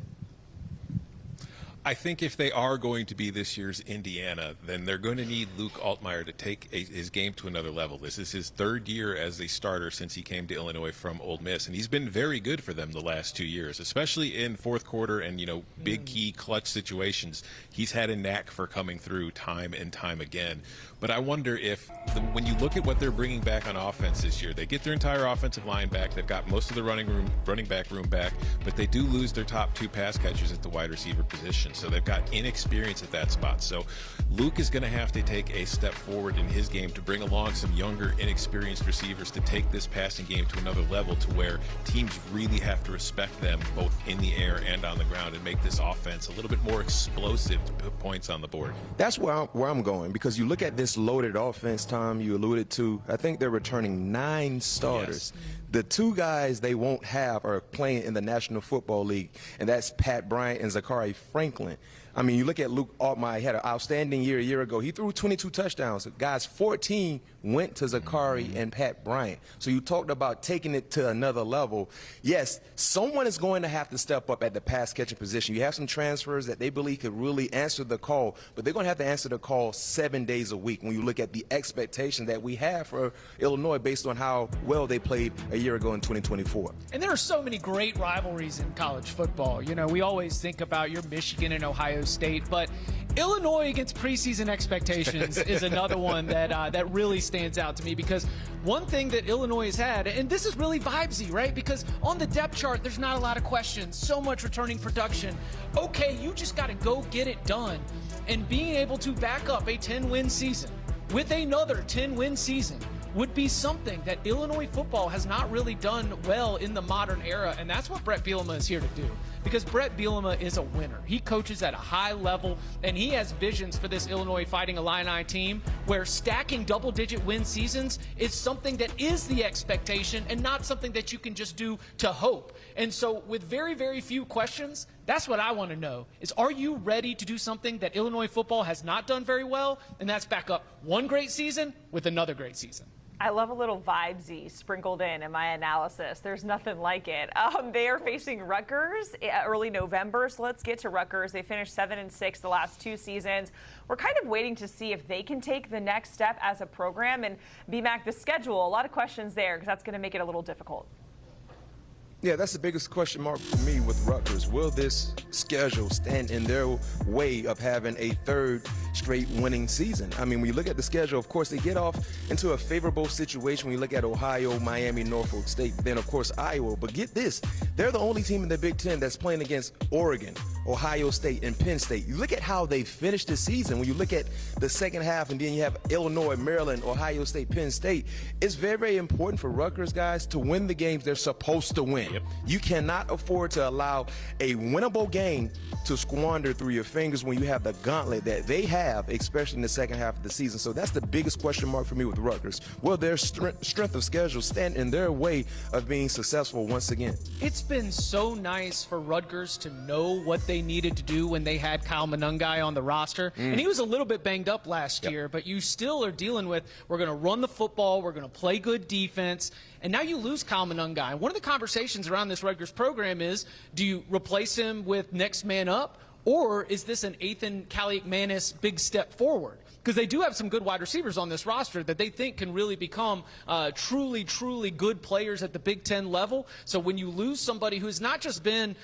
I think if they are going to be this year's Indiana, then they're going to need Luke Altmaier to take his game to another level. This is his third year as a starter since he came to Illinois from Ole Miss, and he's been very good for them the last 2 years, especially in fourth quarter and, big key clutch situations. He's had a knack for coming through time and time again. But I wonder if, when you look at what they're bringing back on offense this year, they get their entire offensive line back. They've got most of the running back room back, but they do lose their top 2 pass catchers at the wide receiver position. So they've got inexperience at that spot. So Luke is going to have to take a step forward in his game to bring along some younger, inexperienced receivers to take this passing game to another level, to where teams really have to respect them both in the air and on the ground, and make this offense a little bit more explosive to put points on the board. That's where I'm going, because you look at this loaded offense, Tom, you alluded to. I think they're returning 9 starters. Yes. The 2 guys they won't have are playing in the National Football League, and that's Pat Bryant and Zachary Franklin. I mean, you look at Luke Altmaier. He had an outstanding year a year ago. He threw 22 touchdowns. Guys, 14 went to Zachary and Pat Bryant. So you talked about taking it to another level. Yes, someone is going to have to step up at the pass-catching position. You have some transfers that they believe could really answer the call, but they're going to have to answer the call 7 days a week when you look at the expectation that we have for Illinois based on how well they played a year ago in 2024. And there are so many great rivalries in college football. We always think about your Michigan and Ohio State, but Illinois against preseason expectations is another one that really stands out to me, because one thing that Illinois has had, and this is really vibesy, right? Because on the depth chart, there's not a lot of questions, so much returning production. Okay, you just got to go get it done. And being able to back up a 10-win season with another 10-win season would be something that Illinois football has not really done well in the modern era, and that's what Bret Bielema is here to do. Because Bret Bielema is a winner. He coaches at a high level, and he has visions for this Illinois Fighting Illini team where stacking double-digit win seasons is something that is the expectation and not something that you can just do to hope. And so with very, very few questions, that's what I want to know, is are you ready to do something that Illinois football has not done very well? And that's back up one great season with another great season. I love a little vibesy sprinkled in my analysis. There's nothing like it. They are facing Rutgers early November, so let's get to Rutgers. They finished 7-6 the last 2 seasons. We're kind of waiting to see if they can take the next step as a program. And BMAC, the schedule, a lot of questions there, because that's going to make it a little difficult. Yeah, that's the biggest question mark for me with Rutgers. Will this schedule stand in their way of having a 3rd straight winning season? I mean, when you look at the schedule, of course, they get off into a favorable situation when you look at Ohio, Miami, Norfolk State, then, of course, Iowa. But get this, they're the only team in the Big Ten that's playing against Oregon, Ohio State, and Penn State. You look at how they finished the season. When you look at the second half, and then you have Illinois, Maryland, Ohio State, Penn State, it's very, very important for Rutgers, guys, to win the games they're supposed to win. Yep. You cannot afford to allow a winnable game to squander through your fingers when you have the gauntlet that they have, especially in the second half of the season. So that's the biggest question mark for me with Rutgers. Will their strength of schedule stand in their way of being successful once again? It's been so nice for Rutgers to know what they needed to do when they had Kyle Monungai on the roster. And he was a little bit banged up last year, but you still are dealing with, we're going to run the football, we're going to play good defense. And now you lose Kyle Monungai. And one of the conversations around this Rutgers program is, do you replace him with next man up, or is this an Ethan Kaliakmanis big step forward? Because they do have some good wide receivers on this roster that they think can really become truly, truly good players at the Big Ten level. So when you lose somebody who's not just been,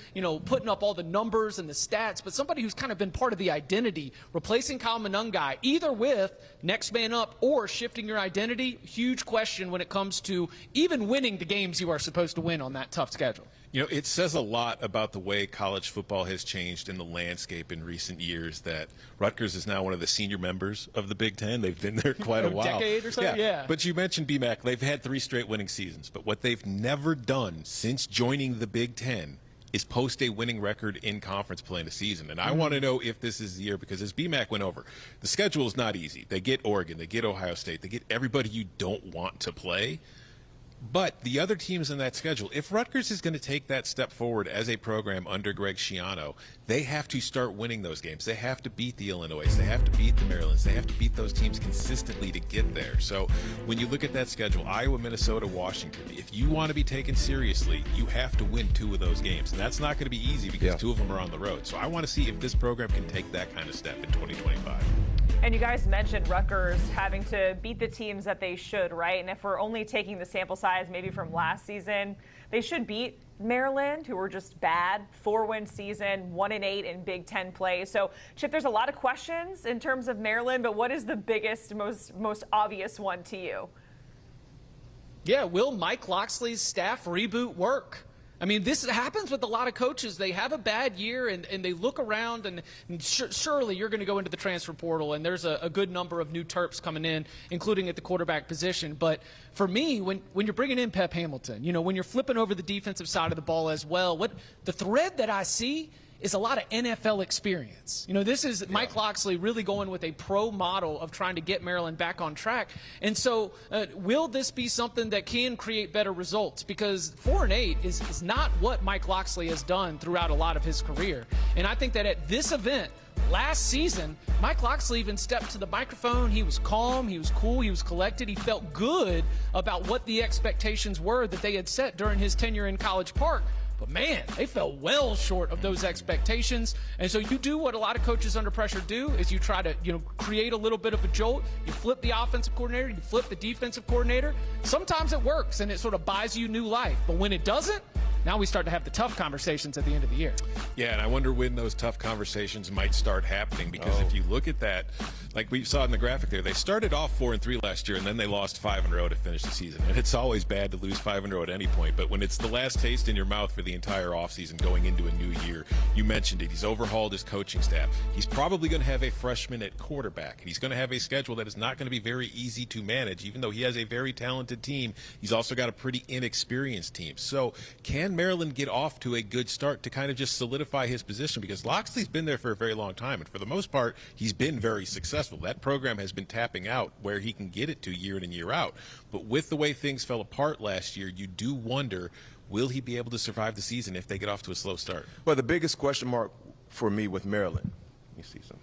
putting up all the numbers and the stats, but somebody who's kind of been part of the identity, replacing Kyle Monungai, either with next man up or shifting your identity, huge question when it comes to even winning the games you are supposed to win on that tough schedule. It says a lot about the way college football has changed in the landscape in recent years that Rutgers is now one of the senior members of the Big Ten. They've been there quite a while. A decade or so? Yeah. But you mentioned BMAC. They've had 3 straight winning seasons. But what they've never done since joining the Big Ten is post a winning record in conference play in a season. And I want to know if this is the year, because as BMAC went over, the schedule is not easy. They get Oregon, they get Ohio State, they get everybody you don't want to play. But the other teams in that schedule, if Rutgers is going to take that step forward as a program under Greg Schiano, they have to start winning those games. They have to beat the Illinois. They have to beat the Marylands. They have to beat those teams consistently to get there. So when you look at that schedule, Iowa, Minnesota, Washington, if you want to be taken seriously, you have to win 2 of those games. And that's not going to be easy because 2 of them are on the road. So I want to see if this program can take that kind of step in 2025. And you guys mentioned Rutgers having to beat the teams that they should, right? And if we're only taking the sample size maybe from last season, they should beat Maryland, who were just bad, 4-win season, 1-8 in Big Ten play. So, Chip, there's a lot of questions in terms of Maryland, but what is the biggest, most obvious one to you? Yeah, will Mike Locksley's staff reboot work? I mean, this happens with a lot of coaches. They have a bad year, and they look around, and surely you're going to go into the transfer portal, and there's a good number of new Terps coming in, including at the quarterback position. But for me, when you're bringing in Pep Hamilton, when you're flipping over the defensive side of the ball as well, what the thread that I see is a lot of NFL experience. This is Mike Locksley really going with a pro model of trying to get Maryland back on track. And so will this be something that can create better results? Because 4-8 is not what Mike Locksley has done throughout a lot of his career. And I think that at this event, last season, Mike Locksley even stepped to the microphone. He was calm, he was cool, he was collected. He felt good about what the expectations were that they had set during his tenure in College Park. But, man, they fell well short of those expectations. And so you do what a lot of coaches under pressure do is you try to, create a little bit of a jolt. You flip the offensive coordinator. You flip the defensive coordinator. Sometimes it works, and it sort of buys you new life. But when it doesn't, now we start to have the tough conversations at the end of the year. Yeah, and I wonder when those tough conversations might start happening, because if you look at that, like we saw in the graphic there, they started off 4-3 last year, and then they lost 5-0 to finish the season. And it's always bad to lose 5-0 at any point, but when it's the last taste in your mouth for the entire offseason going into a new year, you mentioned it. He's overhauled his coaching staff. He's probably going to have a freshman at quarterback, and he's going to have a schedule that is not going to be very easy to manage. Even though he has a very talented team, he's also got a pretty inexperienced team. So can Maryland get off to a good start to kind of just solidify his position? Because Locksley's been there for a very long time, and for the most part, he's been very successful. That program has been tapping out where he can get it to year in and year out. But with the way things fell apart last year, you do wonder, will he be able to survive the season if they get off to a slow start? Well, the biggest question mark for me with Maryland, let me see something.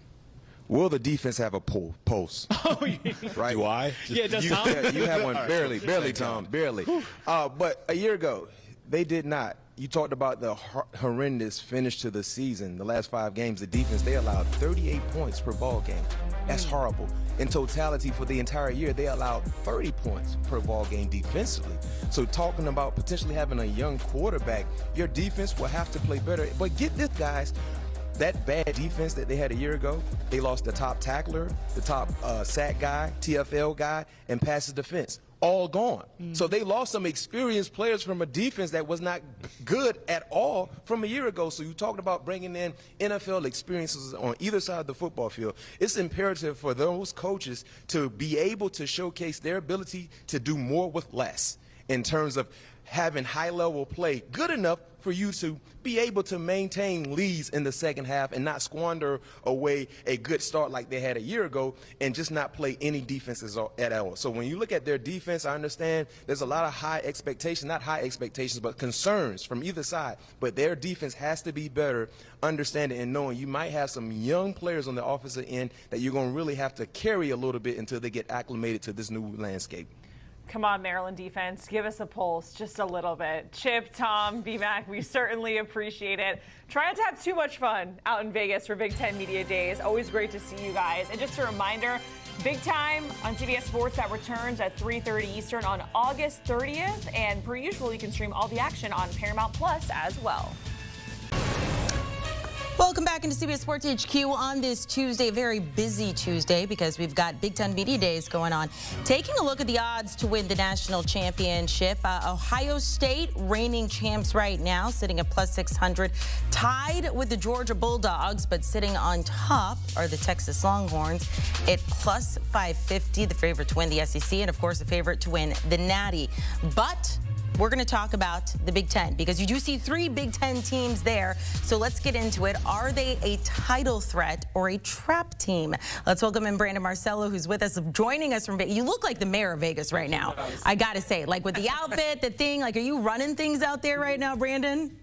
Will the defense have a pulse? Oh, yeah. Right? Do I? Yeah, does Tom? You have one. Barely, Tom, barely. But a year ago, they did not. You talked about the horrendous finish to the season. The last 5 games, the defense, they allowed 38 points per ball game. That's horrible. In totality, for the entire year, they allowed 30 points per ball game defensively. So talking about potentially having a young quarterback, your defense will have to play better. But get this, guys. That bad defense that they had a year ago, they lost the top tackler, the top sack guy, TFL guy, and passes defense. All gone. So they lost some experienced players from a defense that was not good at all from a year ago. So you talked about bringing in NFL experiences on either side of the football field. It's imperative for those coaches to be able to showcase their ability to do more with less in terms of having high-level play good enough for you to be able to maintain leads in the second half and not squander away a good start like they had a year ago and just not play any defenses at all. So when you look at their defense, I understand there's a lot of high expectations, not high expectations, but concerns from either side. But their defense has to be better, understanding and knowing you might have some young players on the offensive end that you're going to really have to carry a little bit until they get acclimated to this new landscape. Come on, Maryland defense, give us a pulse just a little bit. Chip, Tom, B-Mac, we certainly appreciate it. Try not to have too much fun out in Vegas for Big Ten Media Days. Always great to see you guys. And just a reminder, Big Time on CBS Sports that returns at 3:30 Eastern on August 30th. And per usual, you can stream all the action on Paramount Plus as well. Welcome back into CBS Sports HQ on this Tuesday, very busy Tuesday because we've got Big Ten Media Days going on. Taking a look at the odds to win the national championship, Ohio State reigning champs right now, sitting at plus 600, tied with the Georgia Bulldogs, but sitting on top are the Texas Longhorns at plus 550, the favorite to win the SEC, and of course the favorite to win the Natty. But we're going to talk about the Big Ten because you do see 3 Big Ten teams there. So let's get into it. Are they a title threat or a trap team? Let's welcome in Brandon Marcello, who's with us, joining us from Vegas. You look like the mayor of Vegas right now. I got to say, like with the outfit, the thing, like, are you running things out there right now, Brandon?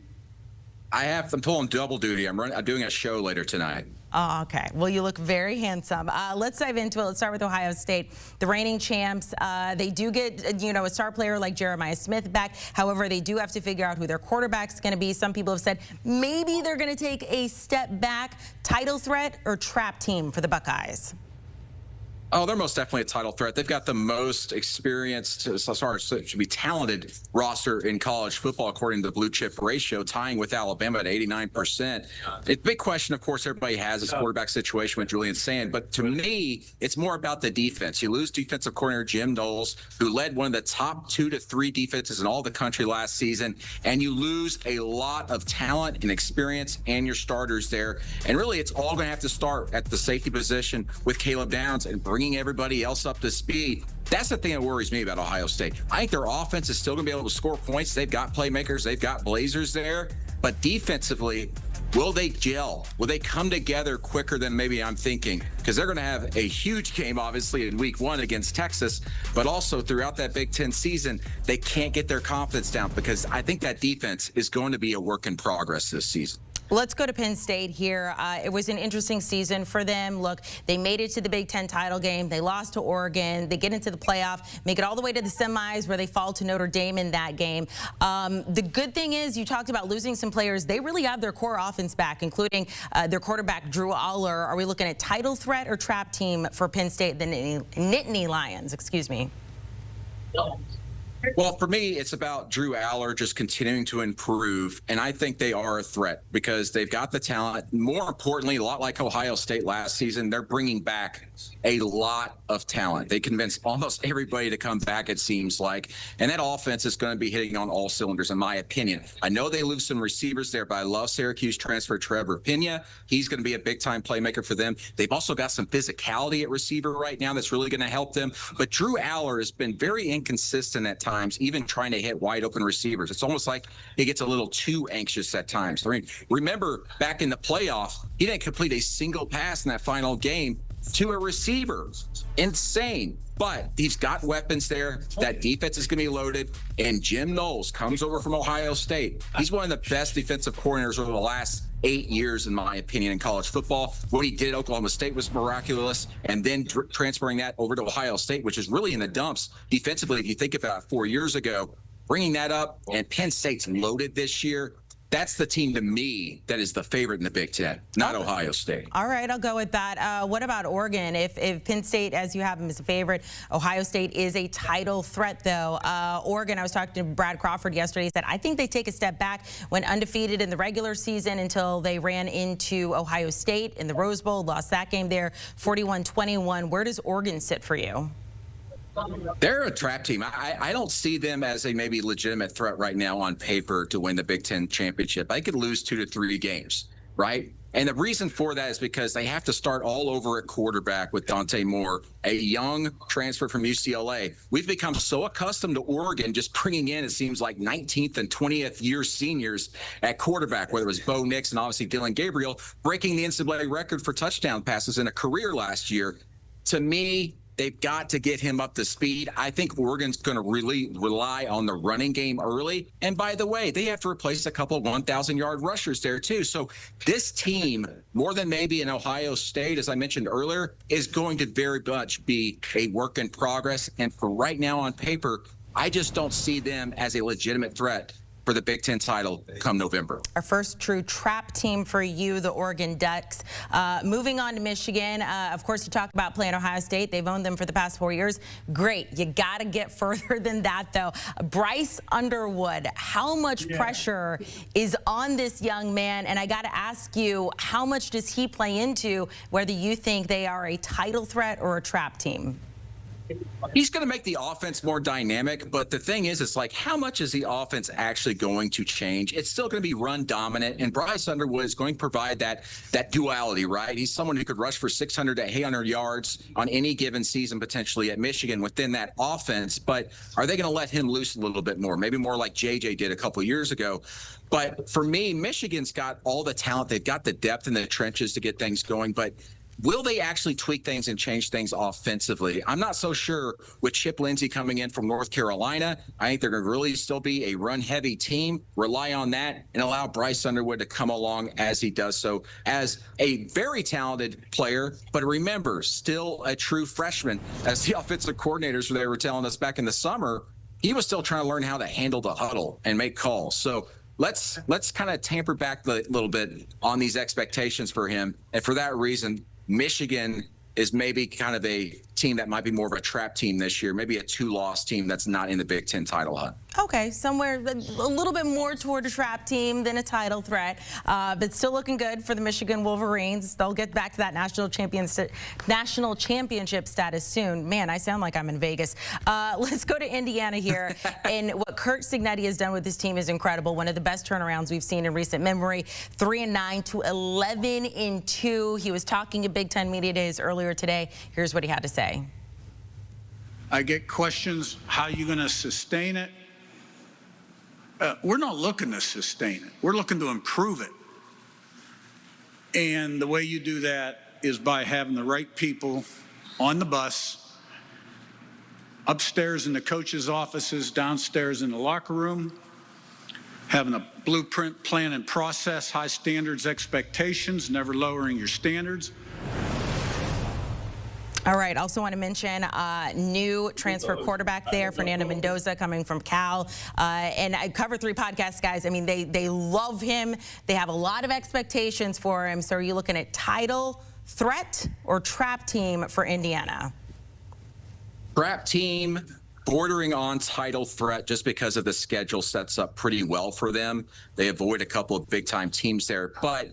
I'm pulling double duty. I'm doing a show later tonight. Oh, okay. Well, you look very handsome. Let's dive into it. Let's start with Ohio State, the reigning champs. They do get, a star player like Jeremiah Smith back. However, they do have to figure out who their quarterback's going to be. Some people have said maybe they're going to take a step back. Title threat or trap team for the Buckeyes? Oh, they're most definitely a title threat. They've got the most experienced, should be talented roster in college football, according to the blue chip ratio, tying with Alabama at 89%. The big question, of course, everybody has is quarterback situation with Julian Sand. But to me, it's more about the defense. You lose defensive coordinator Jim Knowles, who led one of the top 2 to 3 defenses in all the country last season. And you lose a lot of talent and experience and your starters there. And really, it's all going to have to start at the safety position with Caleb Downs and bringing everybody else up to speed. That's the thing that worries me about Ohio State. I think their offense is still going to be able to score points. They've got playmakers. They've got blazers there. But defensively, will they gel? Will they come together quicker than maybe I'm thinking? Because they're going to have a huge game, obviously, in week 1 against Texas, but also throughout that Big Ten season, they can't get their confidence down because I think that defense is going to be a work in progress this season. Let's go to Penn State here. It was an interesting season for them. Look, they made it to the Big Ten title game. They lost to Oregon. They get into the playoff, make it all the way to the semis where they fall to Notre Dame in that game. The good thing is you talked about losing some players. They really have their core offense back, including their quarterback, Drew Aller. Are we looking at title threat or trap team for Penn State, the Nittany Lions, excuse me? Well, for me, it's about Drew Aller just continuing to improve, and I think they are a threat because they've got the talent. More importantly, a lot like Ohio State last season, they're bringing back a lot of talent. They convinced almost everybody to come back, it seems like, and that offense is going to be hitting on all cylinders, in my opinion. I know they lose some receivers there, but I love Syracuse transfer Trevor Pena. He's going to be a big-time playmaker for them. They've also got some physicality at receiver right now that's really going to help them, but Drew Aller has been very inconsistent at times, even trying to hit wide open receivers. It's almost like he gets a little too anxious at times. I mean, remember back in the playoffs, he didn't complete a single pass in that final game to a receiver. Insane. But he's got weapons there. That defense is going to be loaded. And Jim Knowles comes over from Ohio State. He's one of the best defensive coordinators over the last 8 years, in my opinion, in college football. What he did at Oklahoma State was miraculous. And then transferring that over to Ohio State, which is really in the dumps defensively, if you think about it, 4 years ago, bringing that up, and Penn State's loaded this year. That's the team to me that is the favorite in the Big Ten, not Ohio State. All right, I'll go with that. What about Oregon? If Penn State, as you have them, is a favorite, Ohio State is a title threat, though. Oregon, I was talking to Brad Crawford yesterday. He said, I think they take a step back, went undefeated in the regular season until they ran into Ohio State in the Rose Bowl, lost that game there, 41-21. Where does Oregon sit for you? They're a trap team. I don't see them as a maybe legitimate threat right now on paper to win the Big Ten championship. I could lose 2 to 3 games, right? And the reason for that is because they have to start all over at quarterback with Dante Moore, a young transfer from UCLA. We've become so accustomed to Oregon just bringing in, it seems like, 19th and 20th year seniors at quarterback, whether it was Bo Nix and obviously Dylan Gabriel, breaking the NCAA record for touchdown passes in a career last year. To me, they've got to get him up to speed. I think Oregon's going to really rely on the running game early. And by the way, they have to replace a couple of 1,000-yard rushers there, too. So this team, more than maybe in Ohio State, as I mentioned earlier, is going to very much be a work in progress. And for right now on paper, I just don't see them as a legitimate threat for the Big Ten title come November. Our first true trap team for you, the Oregon Ducks. Moving on to Michigan. Of course, you talk about playing Ohio State. They've owned them for the past 4 years. Great. You got to get further than that, though. Bryce Underwood, how much pressure is on this young man? And I got to ask you, how much does he play into whether you think they are a title threat or a trap team? He's going to make the offense more dynamic, but the thing is, it's like, how much is the offense actually going to change? It's still going to be run dominant, and Bryce Underwood is going to provide that duality, right? He's someone who could rush for 600 to 800 yards on any given season, potentially at Michigan within that offense. But are they going to let him loose a little bit more? Maybe more like JJ did a couple years ago. But for me, Michigan's got all the talent. They've got the depth in the trenches to get things going, but will they actually tweak things and change things offensively? I'm not so sure with Chip Lindsey coming in from North Carolina. I think they're going to really still be a run-heavy team, rely on that, and allow Bryce Underwood to come along as he does so as a very talented player. But remember, still a true freshman. As the offensive coordinators, they were telling us back in the summer, he was still trying to learn how to handle the huddle and make calls. So let's kind of tamper back a little bit on these expectations for him. And for that reason, Michigan is maybe kind of a team that might be more of a trap team this year, maybe a 2-loss team that's not in the Big Ten title hunt. Okay, somewhere a little bit more toward a trap team than a title threat, but still looking good for the Michigan Wolverines. They'll get back to that national championship status soon. Man, I sound like I'm in Vegas. Let's go to Indiana here. And what Curt Cignetti has done with this team is incredible. One of the best turnarounds we've seen in recent memory. 3-9 to 11-2. He was talking at Big Ten Media Days earlier today. Here's what he had to say. I get questions, how are you going to sustain it? We're not looking to sustain it. We're looking to improve it. And the way you do that is by having the right people on the bus, upstairs in the coaches' offices, downstairs in the locker room, having a blueprint, plan, and process, high standards, expectations, never lowering your standards. All right, also want to mention new transfer quarterback there, Fernando Mendoza, coming from Cal. And I Cover 3 podcast, guys. I mean, they love him. They have a lot of expectations for him. So are you looking at title threat or trap team for Indiana? Trap team, bordering on title threat, just because of the schedule sets up pretty well for them. They avoid a couple of big-time teams there. But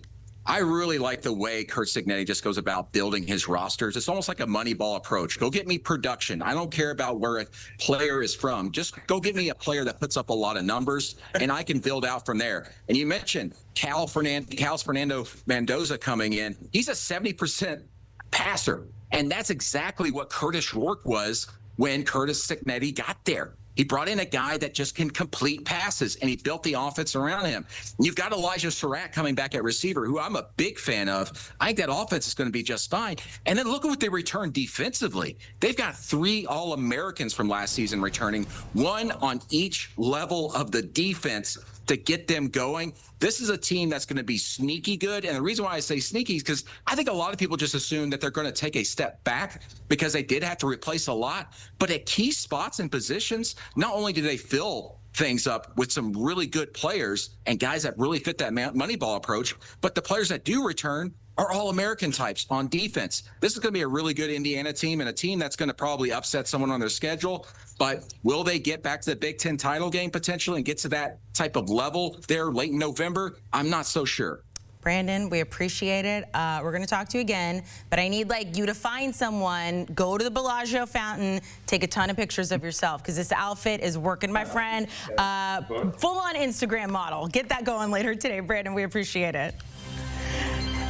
I really like the way Curt Cignetti just goes about building his rosters. It's almost like a Moneyball approach. Go get me production. I don't care about where a player is from. Just go get me a player that puts up a lot of numbers, and I can build out from there. And you mentioned Cal's Fernando Mendoza coming in. He's a 70% passer, and that's exactly what Curtis Rourke was when Curtis Cignetti got there. He brought in a guy that just can complete passes, and he built the offense around him. You've got Elijah Surratt coming back at receiver, who I'm a big fan of. I think that offense is going to be just fine. And then look at what they returned defensively. They've got 3 All-Americans from last season returning, 1 on each level of the defense to get them going. This is a team that's going to be sneaky good. And the reason why I say sneaky is because I think a lot of people just assume that they're going to take a step back because they did have to replace a lot. But at key spots and positions, not only do they fill things up with some really good players and guys that really fit that Moneyball approach, but the players that do return are All-American types on defense. This is going to be a really good Indiana team, and a team that's going to probably upset someone on their schedule. But will they get back to the Big Ten title game potentially and get to that type of level there late in November? I'm not so sure. Brandon, we appreciate it. We're going to talk to you again, but I need you to find someone, go to the Bellagio fountain, take a ton of pictures of yourself, because this outfit is working, my friend. Full-on Instagram model. Get that going later today, Brandon. We appreciate it.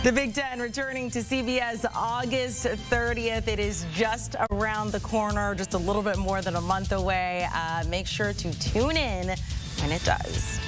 The Big Ten returning to CBS August 30th. It is just around the corner, just a little bit more than a month away. Make sure to tune in when it does.